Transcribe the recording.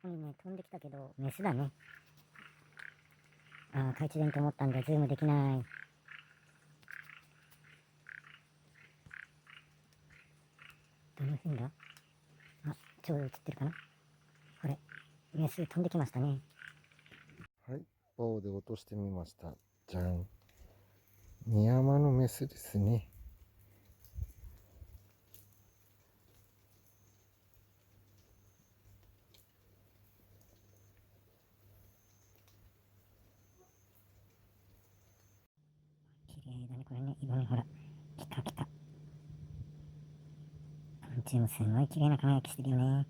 こにね、飛んできたけど、メスだね。懐中電灯持ったんで、ズームできない。どの辺だ？ちょうど映ってるかな？これ、メス飛んできましたね。はい、棒で落としてみました。じゃん。ミヤマのメスですね。綺麗だね、これね。色味ほら、ピカピカ。昆虫もすごい綺麗な輝きしてるよね。